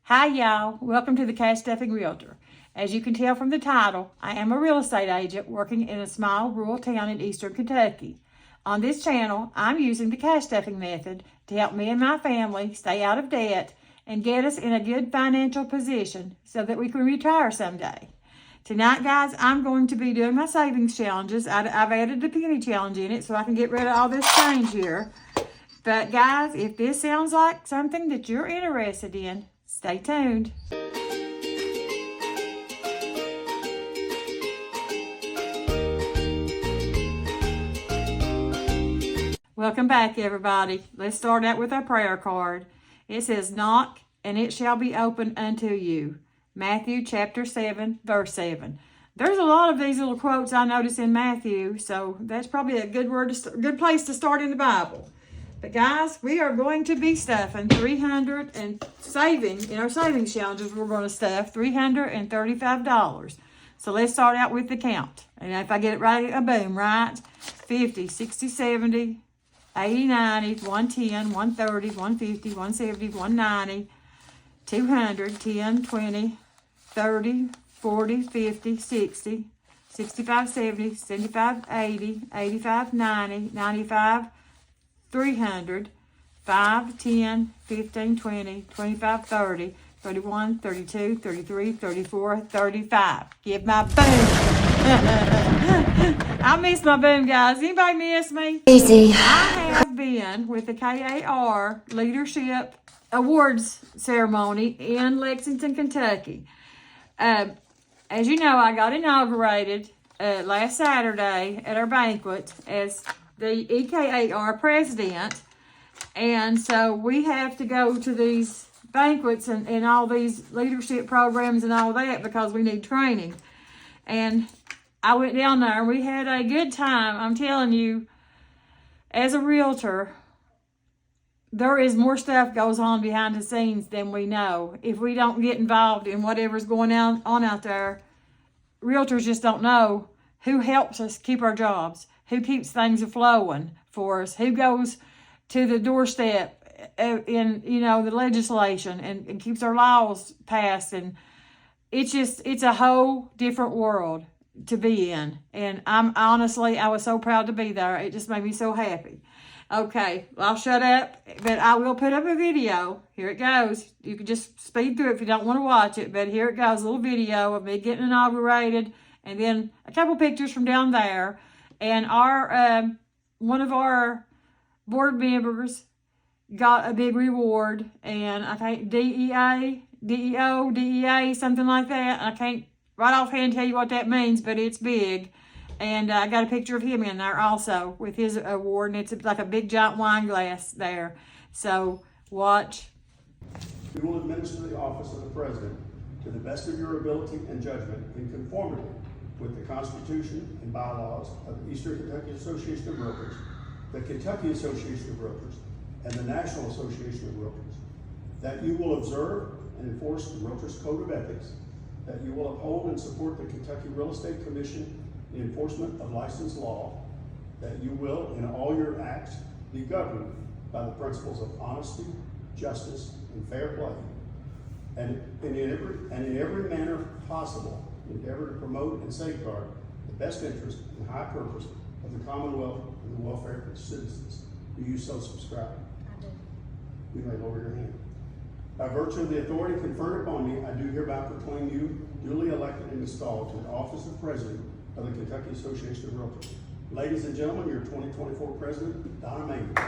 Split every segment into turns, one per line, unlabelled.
Hi y'all, welcome to the Cash Stuffing Realtor. As you can tell from the title, I am a real estate agent working in a small rural town in eastern Kentucky. On this channel, I'm using the cash stuffing method to help me and my family stay out of debt and get us in a good financial position so that we can retire someday. Tonight, guys, I'm going to be doing my savings challenges. I've added the penny challenge in it so I can get rid of all this change here. But guys, if this sounds like something that you're interested in, stay tuned. Welcome back, everybody. Let's start out with our prayer card. It says, "Knock, and it shall be opened unto you." Matthew chapter 7, verse 7. There's a lot of these little quotes I notice in Matthew, so that's probably a good place to start in the Bible. But guys, we are going to be stuffing 300 and saving, in our savings challenges, we're going to stuff $335. So let's start out with the count. And if I get it right, a boom, right? 50, 60, 70, 80, 90, 110, 130, 150, 170, 190, 200, 10, 20, 30, 40, 50, 60, 65, 70, 75, 80, 85, 90, 95, 300, 5, 10, 15, 20, 25, 30, 31, 32, 33, 34, 35. Give my boom. I miss my boom, guys. Anybody miss me?
Easy.
I have been with the EKAR Leadership Awards ceremony in Lexington, Kentucky. As you know, I got inaugurated last Saturday at our banquet as the EKAR president, and so we have to go to these banquets and all these leadership programs and all that because we need training. And I went down there and we had a good time. I'm telling you, as a realtor, there is more stuff goes on behind the scenes than we know. If we don't get involved in whatever's going on out there, realtors just don't know who helps us keep our jobs, who keeps things flowing for us, who goes to the doorstep in, the legislation and keeps our laws passed. And it's a whole different world to be in. And I was so proud to be there. It just made me so happy. Okay, I'll shut up, but I will put up a video. Here it goes. You can just speed through it if you don't want to watch it, but here it goes, a little video of me getting inaugurated, and then a couple pictures from down there. And our one of our board members got a big reward, and I think DEA, something like that. I can't right offhand tell you what that means, but it's big. And I got a picture of him in there also with his award, and it's like a big giant wine glass there. So watch.
We will administer the office of the President to the best of your ability and judgment in conformity with the Constitution and bylaws of the Eastern Kentucky Association of Realtors, the Kentucky Association of Realtors, and the National Association of Realtors, that you will observe and enforce the Realtors Code of Ethics, that you will uphold and support the Kentucky Real Estate Commission in enforcement of licensed law, that you will, in all your acts, be governed by the principles of honesty, justice, and fair play, and in every manner possible, endeavor to promote and safeguard the best interest and high purpose of the Commonwealth and the welfare of its citizens. Do you so subscribe?
I do.
You may lower your hand. By virtue of the authority conferred upon me, I do hereby proclaim you duly elected and installed to the office of President of the Kentucky Association of Realtors. Ladies and gentlemen, your 2024 President, Donna Maynard.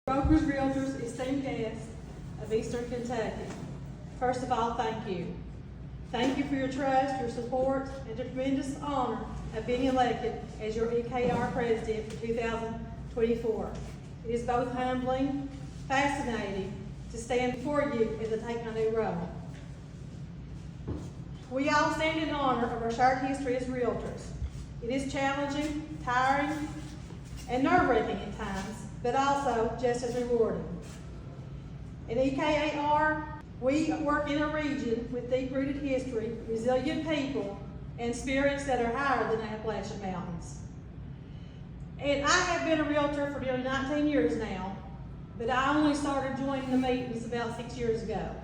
Brokers, Realtors, esteemed guests of Eastern Kentucky.
First of all, thank you. Thank you for your trust, your support, and the tremendous honor of being elected as your EKAR president for 2024. It is both humbling, fascinating to stand before you as I take my new role. We all stand in honor of our shared history as realtors. It is challenging, tiring, and nerve-wracking at times, but also just as rewarding. In EKAR, we work in a region with deep-rooted history, resilient people, and spirits that are higher than the Appalachian Mountains. And I have been a realtor for nearly 19 years now, but I only started joining the meetings about 6 years ago.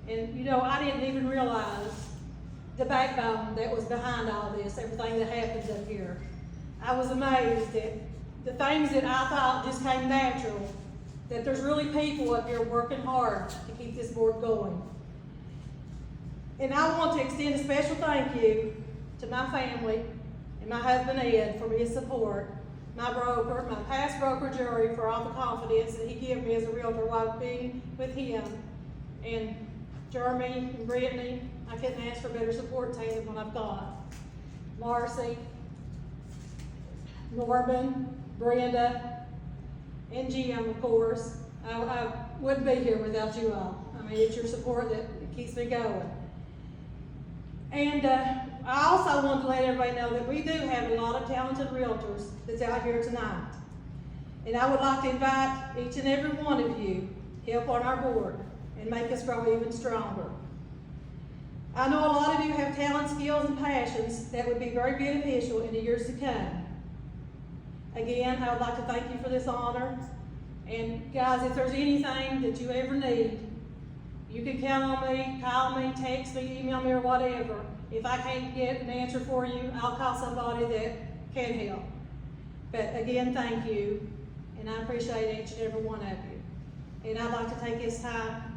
And you know, I didn't even realize the backbone that was behind all this, everything that happens up here. I was amazed at the things that I thought just came natural, that there's really people up here working hard to keep this board going. And I want to extend a special thank you to my family and my husband Ed for his support, my broker, my past broker Jerry for all the confidence that he gave me as a realtor while being with him, and Jeremy and Brittany. I couldn't ask for better support team than what I've got. Marcy, Norman, Brenda, and Jim, of course. I wouldn't be here without you all. I mean, it's your support that keeps me going. And I also want to let everybody know that we do have a lot of talented realtors that's out here tonight. And I would like to invite each and every one of you to help on our board and make us grow even stronger. I know a lot of you have talent, skills, and passions that would be very beneficial in the years to come. Again, I would like to thank you for this honor. And guys, if there's anything that you ever need, you can count on me, call me, text me, email me, or whatever. If I can't get an answer for you, I'll call somebody that can help. But again, thank you, and I appreciate each and every one of you. And I'd like to take this time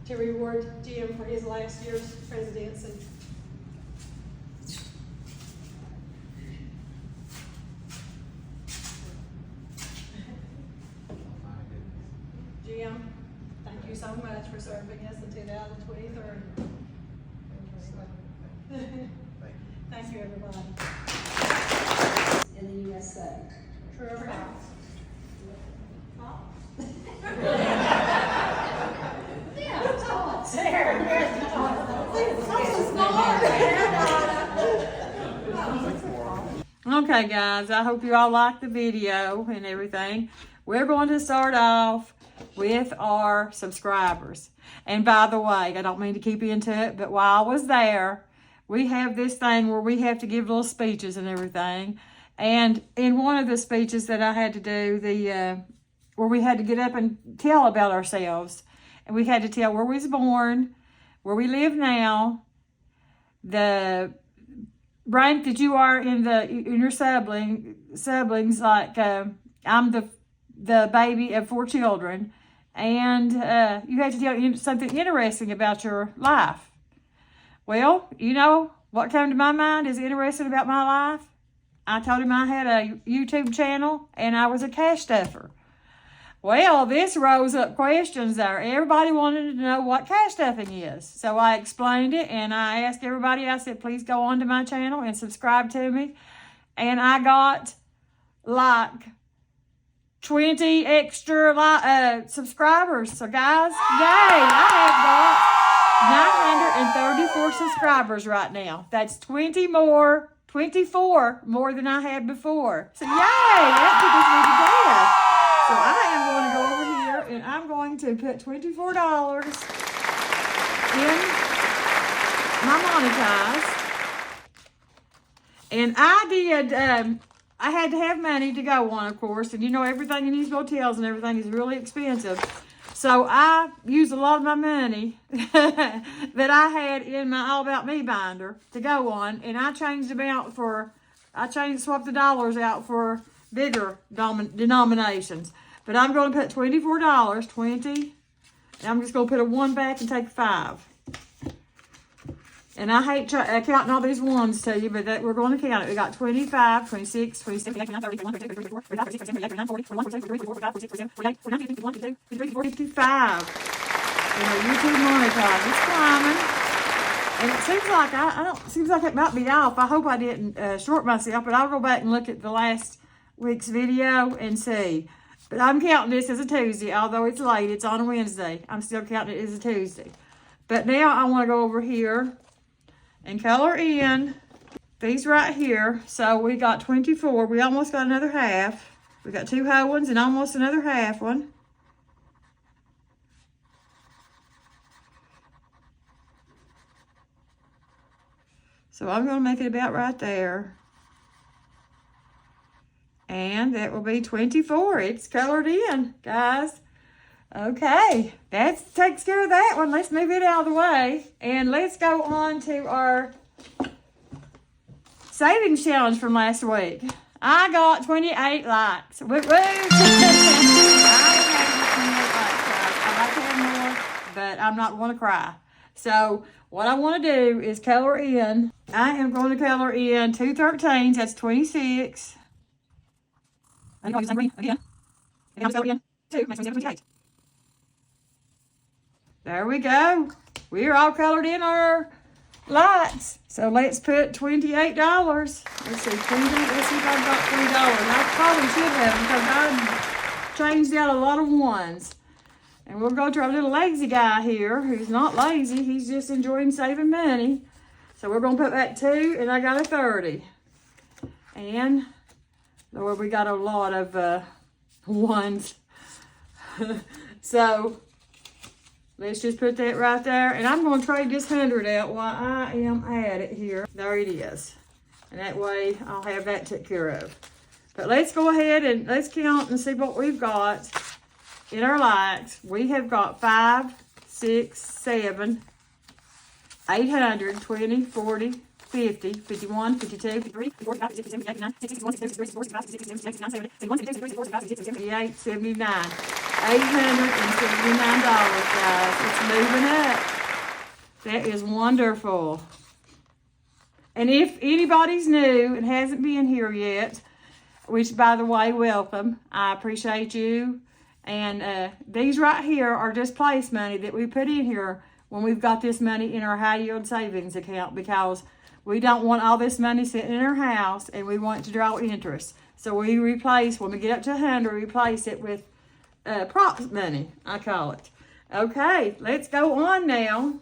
to reward Jim for his last year's presidency. Jim, thank you so much for serving us in 2023. Thank you, everybody.
In the USA.
True or false?
Yeah, it's false.
Okay, guys, I hope you all liked the video and everything. We're going to start off with our subscribers. And by the way, I don't mean to keep you into it, but while I was there, we have this thing where we have to give little speeches and everything. And in one of the speeches that I had to do, where we had to get up and tell about ourselves, and we had to tell where we was born, where we live now, the rank that you are in your siblings. Like I'm the baby of 4 children, and you had to tell something interesting about your life. Well, you know what came to my mind is interesting about my life. I told him I had a YouTube channel and I was a cash stuffer. Well, this rose up questions there. Everybody wanted to know what cash stuffing is. So I explained it, and I asked everybody, I said, please go onto my channel and subscribe to me. And I got like 20 extra subscribers. So guys, yay, I have got 934 subscribers right now. That's 24 more than I had before. So yay, that took us really good. So I am going to go over here and I'm going to put $24 in my monetize. And I had to have money to go on, of course. And you know, everything in these hotels and everything is really expensive. So I used a lot of my money that I had in my All About Me binder to go on. And I swapped the dollars out for bigger denominations. But I'm going to put $24, 20, and I'm just going to put a 1 back and take 5. And I hate counting all these ones to you, but we're going to count it. We got 25, 26, 27, 28, 29, 30, 31, 32, 34, 35, 36, 37, 38, 39, 40, 41, 42, 43, 44, 45, 46, 47, 48, 49, 50, 51, 52, 53, 54, 55. And our YouTube monetize. It's climbing. And it seems like seems like it might be off. I hope I didn't short myself, but I'll go back and look at the last week's video and see. But I'm counting this as a Tuesday, although it's late. It's on a Wednesday. I'm still counting it as a Tuesday. But now I want to go over here and color in these right here. So we got 24. We almost got another half. We got 2 whole ones and almost another half one. So I'm going to make it about right there. And that will be 24. It's colored in, guys. Okay, that takes care of that one. Let's move it out of the way. And let's go on to our savings challenge from last week. I got 28 likes. Woo woo! I like to have more, but I'm not going to cry. So what I want to do is color in. I am going to color in 2 13s. That's 26. I'm going to use green again. And I'm going to color in 2. Makes 28. There we go. We're all colored in our lights. So let's put $28. Let's see, let's see if I've got $3. I probably should have because I changed out a lot of ones. And we'll go to our little lazy guy here who's not lazy. He's just enjoying saving money. So we're going to put that 2 and I got a 30. And Lord, we got a lot of ones. So let's just put that right there. And I'm going to trade this 100 out while I am at it here. There it is. And that way I'll have that taken care of. But let's go ahead and let's count and see what we've got in our lights. We have got 5, 6, 7, 800, 20, 40, 50, 51, 52, 53, 54, 55, 56, 57, 58, 59, 60, 61, 62, 63, 64, 65, 66, 67, 71, 72, 73, 74, 75, 76, 77, 78, 79. $879, guys. It's moving up. That is wonderful. And if anybody's new and hasn't been here yet, which by the way, welcome. I appreciate you. And these right here are just place money that we put in here when we've got this money in our high yield savings account, because we don't want all this money sitting in our house and we want to draw interest. So we replace, when we get up to 100, replace it with prop money, I call it. Okay, let's go on now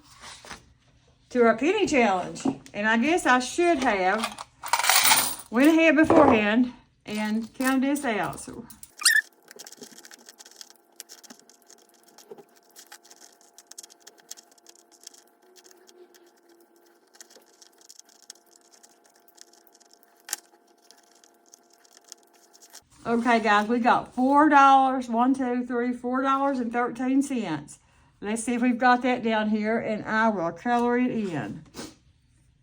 to our penny challenge. And I guess I should have went ahead beforehand and counted this out. So okay, guys, we got $4, $4.13. Let's see if we've got that down here, and I will color it in.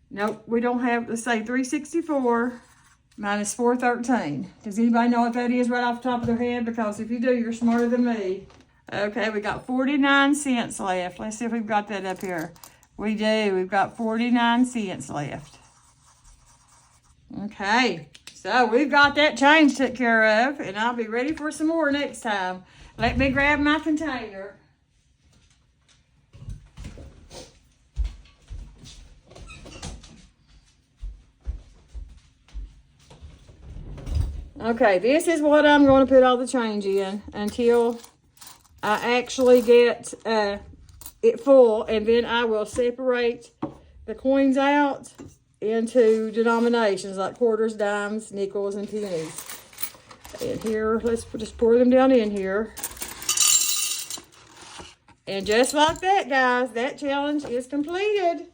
Nope, we don't have, let's say 364 minus 413. Does anybody know what that is right off the top of their head? Because if you do, you're smarter than me. Okay, we got 49 cents left. Let's see if we've got that up here. We do, we've got 49 cents left. Okay. So we've got that change took care of, and I'll be ready for some more next time. Let me grab my container. Okay, this is what I'm going to put all the change in until I actually get it full, and then I will separate the coins out into denominations like quarters, dimes, nickels, and pennies. And here, let's just pour them down in here. And just like that, guys, that challenge is completed.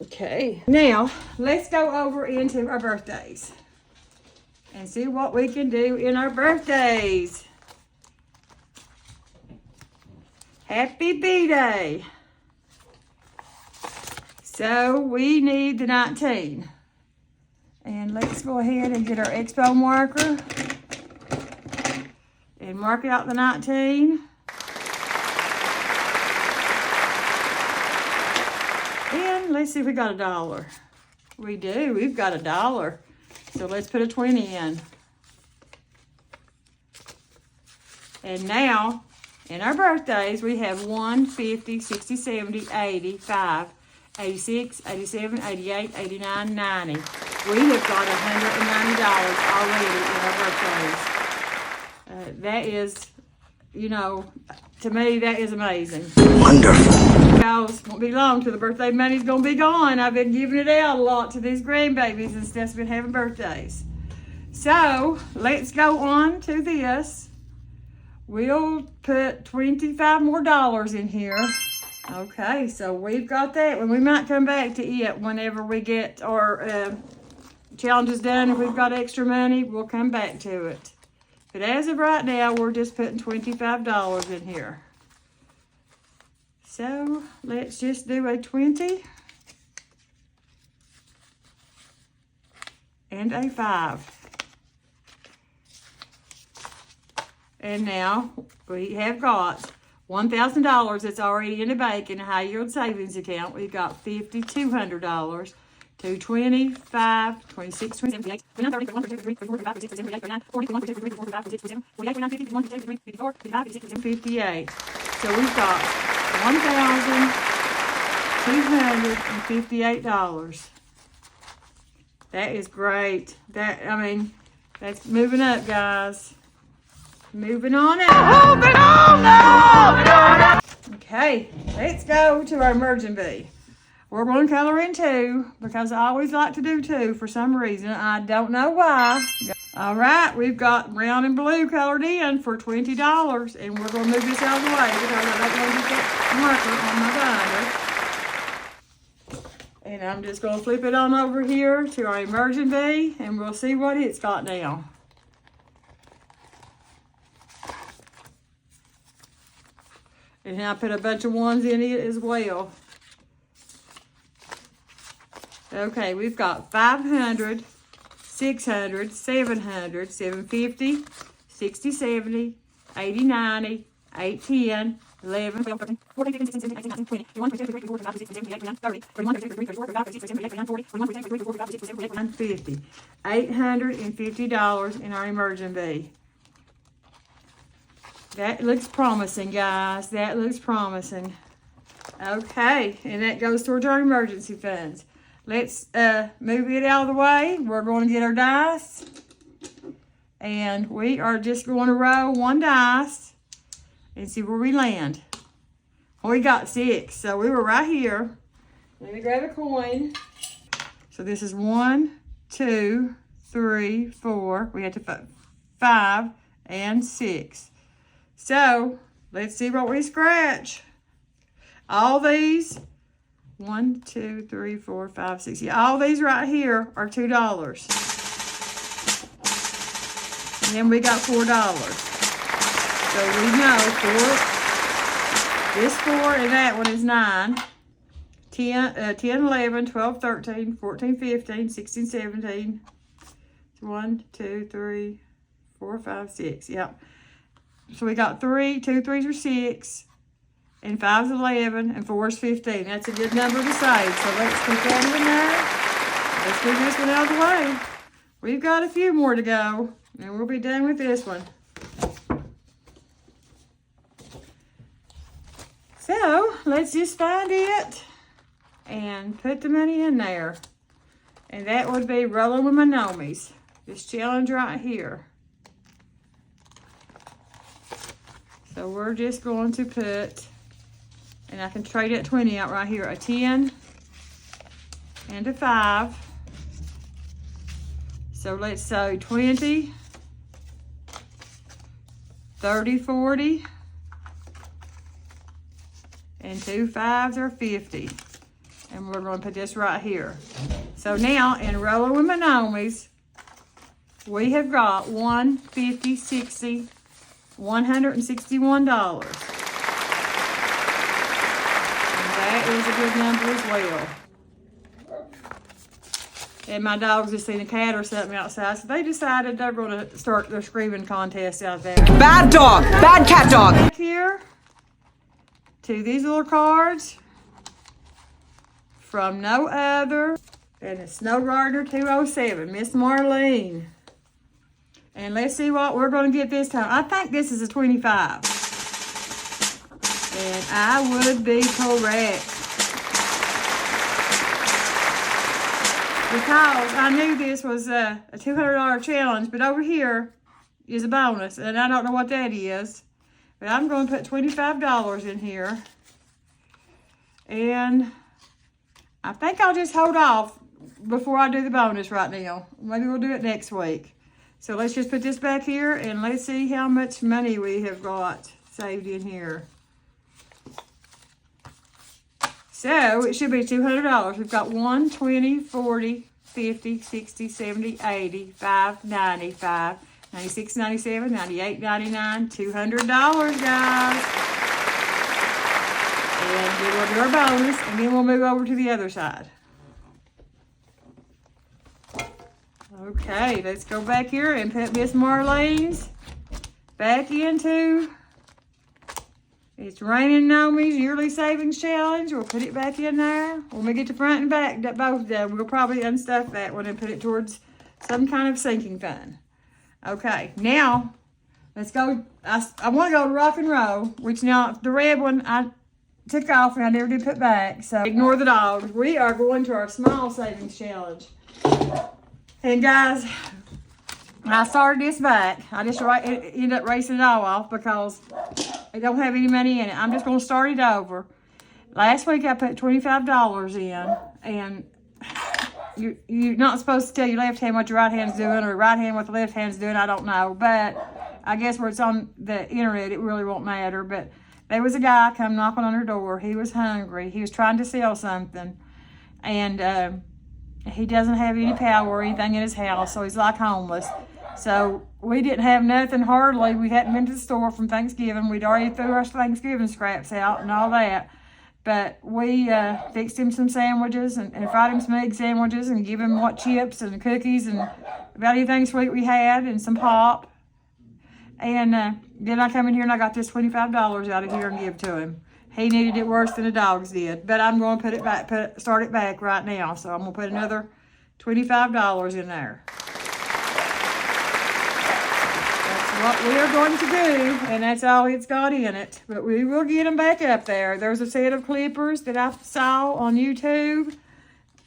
Okay, now let's go over into our birthdays and see what we can do in our birthdays. Happy B-Day. So we need the 19. And let's go ahead and get our expo marker and mark out the 19. And let's see if we got $1. We do, we've got $1. So let's put a 20 in. And now In our birthdays, we have 1, 50, 60, 70, 80, 5, 86, 87, 88, 89, 90. We have got $190 already in our birthdays. That is, you know, to me, that is amazing.
Wonderful.
Because it won't be long till the birthday money's gonna be gone. I've been giving it out a lot to these grandbabies and stuff's been having birthdays. So, let's go on to this. We'll put $25 more in here. Okay, so we've got that. We might come back to it whenever we get our challenges done. If we've got extra money, we'll come back to it. But as of right now, we're just putting $25 in here. So let's just do a 20 and a 5. And now we have got $1,000 that's already in the bank in a high yield savings account. We've got $5,200 to 25, 26, 27, 28, 29, 30, 31, 32, 33, 34, 35, 36, 37, 39, 40, 41, 42, 43, 44, 45, 46, 47, 48, 49, 50, 51, 52, 53, 54, 55, 56, 57, 58. So we've got $1,258. That is great. That's moving up, guys. Moving on out. Moving on now. Okay, let's go to our Emergen Bee. We're going to color in 2 because I always like to do 2 for some reason. I don't know why. All right, we've got brown and blue colored in for $20, and we're going to move this out of the way because I don't want to get that marker on my binder. And I'm just going to flip it on over here to our Emergen Bee, and we'll see what it's got now. And I put a bunch of ones in it as well. Okay, we've got 500, 600, 700, 750, 60, 70, 80, 90, 810, 11, 12, 13, 14, 15, 16, 17, 18, 19, 20, 21, 22, 23, 24, 25, 26, 27, 28, 29, 30, 31, 32, 33, 34, 35, 36, 37, 38, 39, 40, 41, 42, 43, 44, 45, 46, 47, 48, 50. $850 in our Emergen Bee. That looks promising, guys. That looks promising. Okay, and that goes towards our emergency funds. Let's move it out of the way. We're going to get our dice. And we are just going to roll 1 dice and see where we land. We got 6, so we were right here. Let me grab a coin. So this is 1, 2, 3, 4. We had to 5 and 6. So let's see what we scratch. All these, 1, 2, 3, 4, 5, 6. Yeah, all these right here are $2. And then we got $4. So we know this 4 and that one is 9. 10, 11, 12, 13, 14, 15, 16, 17. 1, 2, 3, 4, 5, 6. Yep. So we got 3, 2 3s are 6, and 5's 11, and 4's 15. That's a good number to save. So let's put that in there. Let's get this one out of the way. We've got a few more to go, and we'll be done with this one. So let's just find it and put the money in there. And that would be rolling with my nomies. This challenge right here. So we're just going to put, and I can trade that 20 out right here, a 10 and a 5. So let's say 20, 30, 40, and 2 5s are 50. And we're going to put this right here. So now, in rolling with my nomies, we have got 150, 60, $161. And that is a good number as well. And my dogs just seen a cat or something outside, so they decided they're going to start their screaming contest out there.
Bad dog. Bad cat dog.
Back here to these little cards from no other than a Snow Gardener 207, Miss Marlene. And let's see what we're going to get this time. I think this is a 25. And I would be correct. Because I knew this was a $200 challenge, but over here is a bonus, and I don't know what that is. But I'm going to put $25 in here. And I think I'll just hold off before I do the bonus right now. Maybe we'll do it next week. So let's just put this back here and let's see how much money we have got saved in here. So it should be $200. We've got 1, 20, 40, 50, 60, 70, 80, 5, 95, 96, 97, 98, 99, $200, guys. And then we'll do our bonus, and then we'll move over to the other side. Okay, let's go back here and put Miss Marlene's back into It's Raining Nomi's Yearly Savings Challenge. We'll put it back in there. When we get to front and back, both of them, we'll probably unstuff that one and put it towards some kind of sinking fund. Okay, now, let's go. I want to go to rock and roll, which now, the red one I took off and I never did put back, so ignore the dog. We are going to our small savings challenge. And guys, I started this back. I just ended up racing it all off because I don't have any money in it. I'm just going to start it over. Last week I put $25 in, and you're not supposed to tell your left hand what your right hand's doing, or your right hand what the left hand's doing. I don't know, but I guess where it's on the internet, it really won't matter. But there was a guy come knocking on her door. He was hungry. He was trying to sell something, and he doesn't have any power or anything in his house, so he's like homeless. So we didn't have nothing hardly. We hadn't been to the store from Thanksgiving. We'd already threw our Thanksgiving scraps out and all that. But we fixed him some sandwiches and fried him some egg sandwiches and give him chips and cookies and about anything sweet we had and some pop. And then I come in here and I got this $25 out of here and give to him. He needed it worse than the dogs did. But I'm going to put it back, start it back right now. So I'm going to put another $25 in there. What we are going to do, and that's all it's got in it, but we will get them back up there. There's a set of clippers that I saw on YouTube,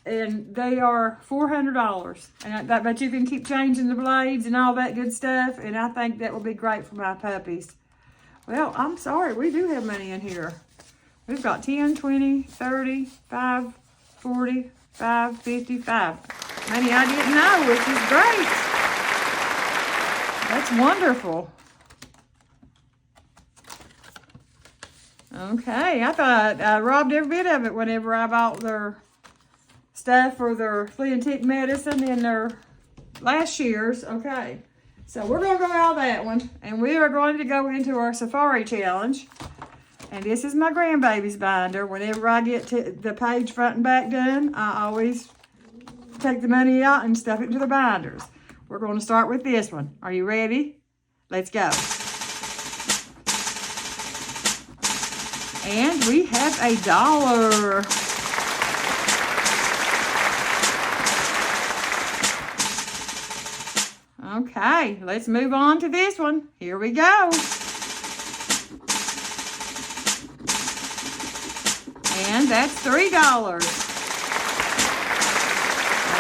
and they are $400. And but you can keep changing the blades and all that good stuff, and I think that will be great for my puppies. Well, I'm sorry, we do have money in here. We've got 10, 20, 30, 5, 40, 5, 55. Money I didn't know, which is great. That's wonderful. Okay, I thought I robbed every bit of it whenever I bought their stuff for their flea and tick medicine in their last year's. Okay, so we're going to go out of that one, and we are going to go into our safari challenge. And this is my grandbaby's binder. Whenever I get to the page front and back done, I always take the money out and stuff it into the binders. We're going to start with this one. Are you ready? Let's go. And we have $1. Okay, let's move on to this one. Here we go. And that's $3.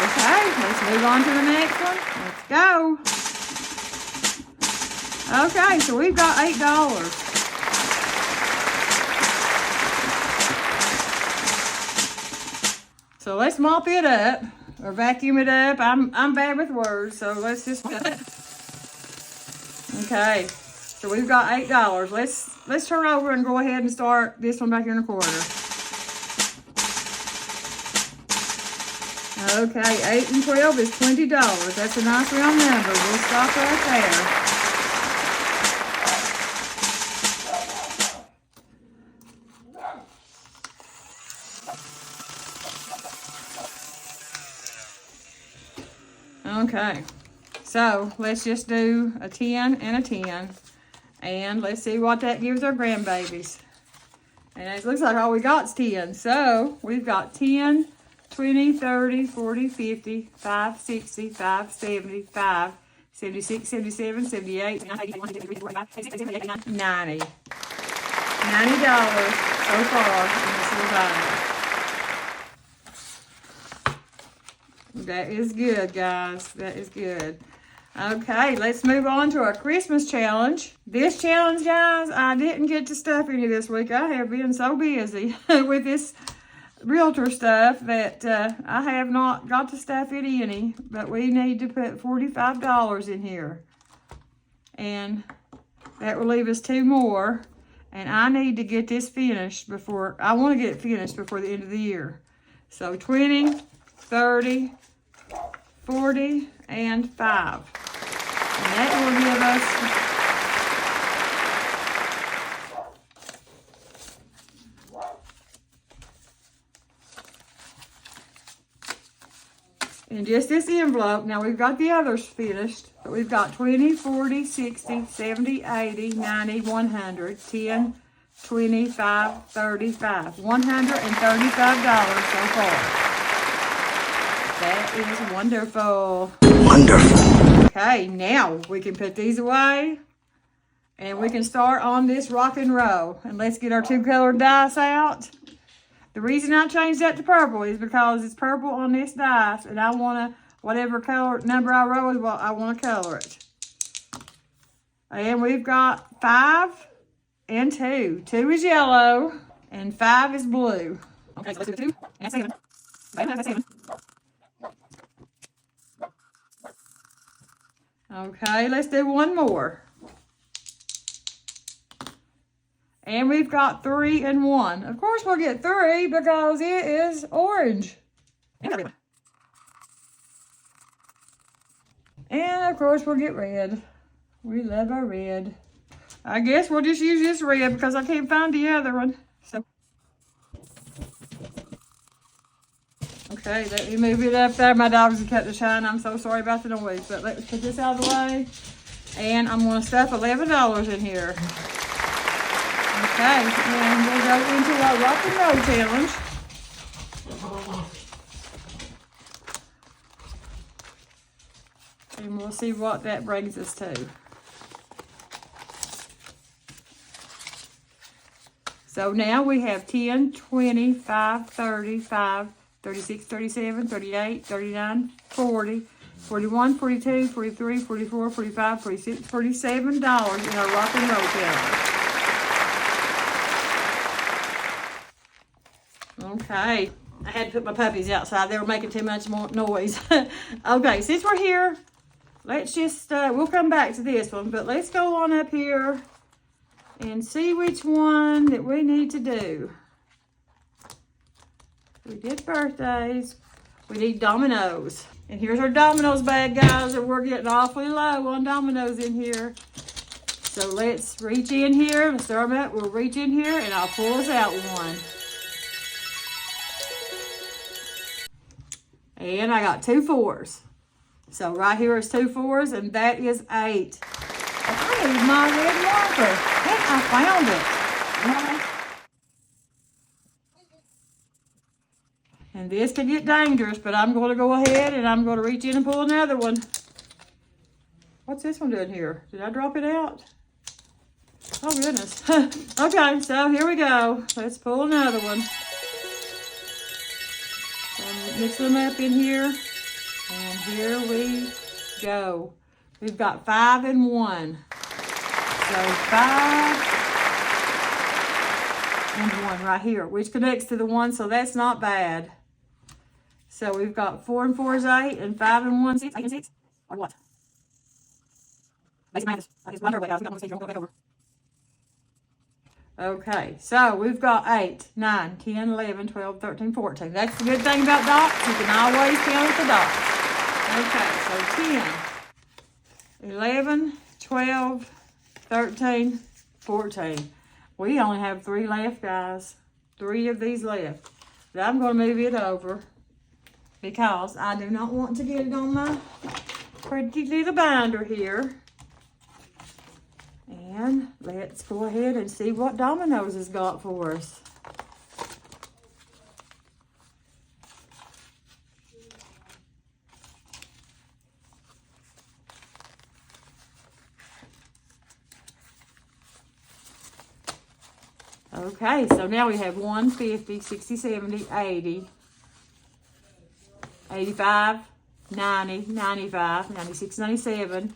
Okay, let's move on to the next one. Let's go. Okay, so we've got $8. So let's mop it up or vacuum it up. I'm bad with words, so let's just. Okay, so we've got $8. Let's turn over and go ahead and start this one back here in the corner. Okay, 8 and 12 is $20. That's a nice round number. We'll stop right there. Okay, so let's just do a 10 and a 10. And let's see what that gives our grandbabies. And it looks like all we got is 10. So we've got 10, 20, 30, 40, 50, 5, 60, 5, 70, 5, 76, 77, 78, 90. $90 so far in this little bag. That is good, guys. That is good. Okay, let's move on to our Christmas challenge. This challenge, guys, I didn't get to stuff any this week. I have been so busy with this realtor stuff that I have not got to stuff any. But we need to put $45 in here. And that will leave us 2 more. And I need to get this finished before, I want to get it finished before the end of the year. So 20, 30, 40, and 5. And that will give us, in just this envelope, now we've got the others finished, but we've got 20, 40, 60, 70, 80, 90, 100, 10, 25, 35. $135 so far. That is wonderful.
Wonderful.
Okay, now we can put these away and we can start on this rock and roll. And let's get our 2 colored dice out. The reason I changed that to purple is because it's purple on this dice and I want to, whatever color number I roll is what I want to color it. And we've got 5 and 2. 2 is yellow and 5 is blue. Okay, so let's do the 2 and 7. That's 7. Okay, let's do 1 more. And we've got 3 and 1. Of course we'll get 3 because it is orange. And of course we'll get red. We love our red. I guess we'll just use this red because I can't find the other one. So, okay, let me move it up there. My dogs have cut the shine. I'm so sorry about the noise, but let's put this out of the way. And I'm going to stuff $11 in here. Okay, and we'll go into our rock and roll challenge. And we'll see what that brings us to. So now we have 10, 20, 5, 30, 5, 36, 37, 38, 39, 40, 41, 42, 43, 44, 45, 46, $47 in our rock and roll challenge. Okay, I had to put my puppies outside. They were making too much more noise. Okay, since we're here, let's just, we'll come back to this one, but let's go on up here and see which one that we need to do. We did birthdays. We need dominoes. And here's our dominoes bag, guys, and we're getting awfully low on dominoes in here. So let's reach in here. Let's throw them out. We'll reach in here and I'll pull us out one. And I got 2 4s. So right here is 2 4s, and that is 8. And I need my red marker. And I found it. And this can get dangerous, but I'm going to go ahead and I'm going to reach in and pull another one. What's this one doing here? Did I drop it out? Oh, goodness. Okay, so here we go. Let's pull another one. And mix them up in here. And here we go. We've got 5 and 1. So 5 and 1 right here, which connects to the 1, so that's not bad. So we've got 4 and 4 is 8, and 5 and 1 is 6. 8 and 6, or what? Basic math is wonderful, guys. We got one stage, don't go back over. Okay, so we've got 8, 9, 10, 11, 12, 13, 14. That's the good thing about dots. You can always count the dots. Okay, so 10, 11, 12, 13, 14. We only have 3 left, guys. 3 of these left. But I'm going to move it over because I do not want to get it on my pretty little binder here. And let's go ahead and see what Domino's has got for us. Okay, so now we have 150, 60, 70, 80, 85, 90, 95, 96, 97,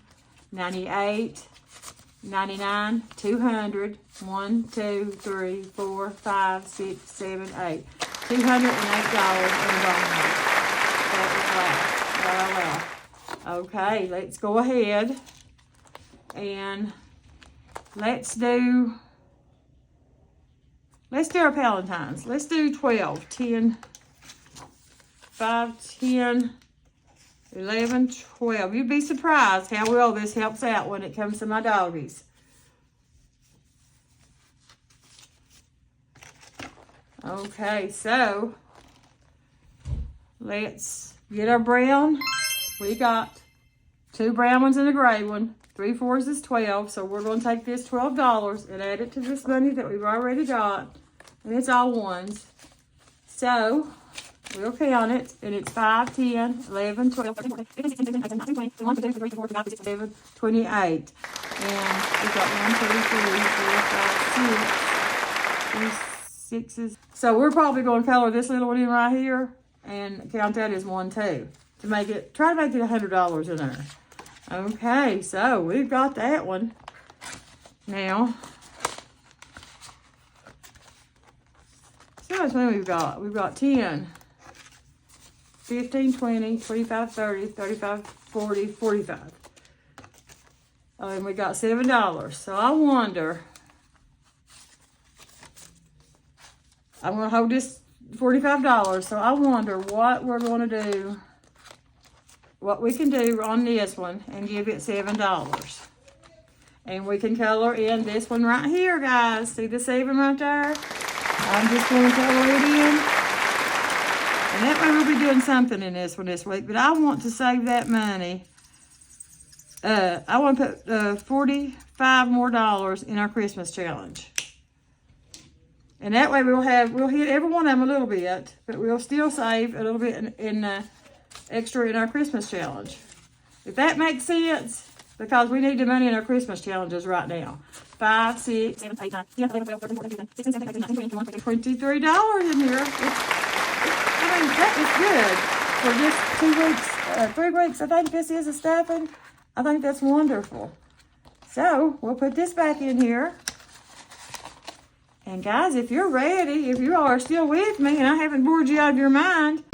98, 99, 200, 1, 2, 3, 4, 5, 6, 7, 8. $208 in a bonus. That is wow. Okay, let's go ahead and let's do our Palantines. Let's do 12, 10, 5, 10, 11, 12. You'd be surprised how well this helps out when it comes to my doggies. Okay, so let's get our brown. We got 2 brown ones and a gray one. 3 fours is 12, so we're going to take this $12 and add it to this money that we've already got. And it's all ones. So we'll count it, and it's 5, 10, 11, 12, 13, 14, 15, 16, 17, 18, 19, 20, 21, 22, 23, 24, 25, 26, 27, 28. And we've got 1, 2, 3, 4, 5, 6, 6s. So we're probably going to color this little one in right here and count that as 1, 2 to make it, try to make it $100 in there. Okay, so we've got that one. Now, so how much money we've got? We've got 10, 15, 20, 25, 30, 35, 40, 45. Oh, and we got $7. So I wonder, I'm going to hold this $45. So I wonder what we're going to do, what we can do on this one and give it $7. And we can color in this one right here, guys. See the 7 right there? I'm just going to color it in. And that way we'll be doing something in this one this week. But I want to save that money. I want to put $45 more in our Christmas challenge. And that way we'll hit every one of them a little bit, but we'll still save a little bit in extra in our Christmas challenge. If that makes sense, because we need the money in our Christmas challenges right now. 5, 6, 7, 8, 9, 10, 11, 12, 13, 14, 15, 16, 17, 18, 19, 20, 21, $23 in here. I mean, that is good for just 2 weeks, 3 weeks. I think this is a stuffing. I think that's wonderful. So we'll put this back in here. And guys, if you're ready, if you are still with me and I haven't bored you out of your mind,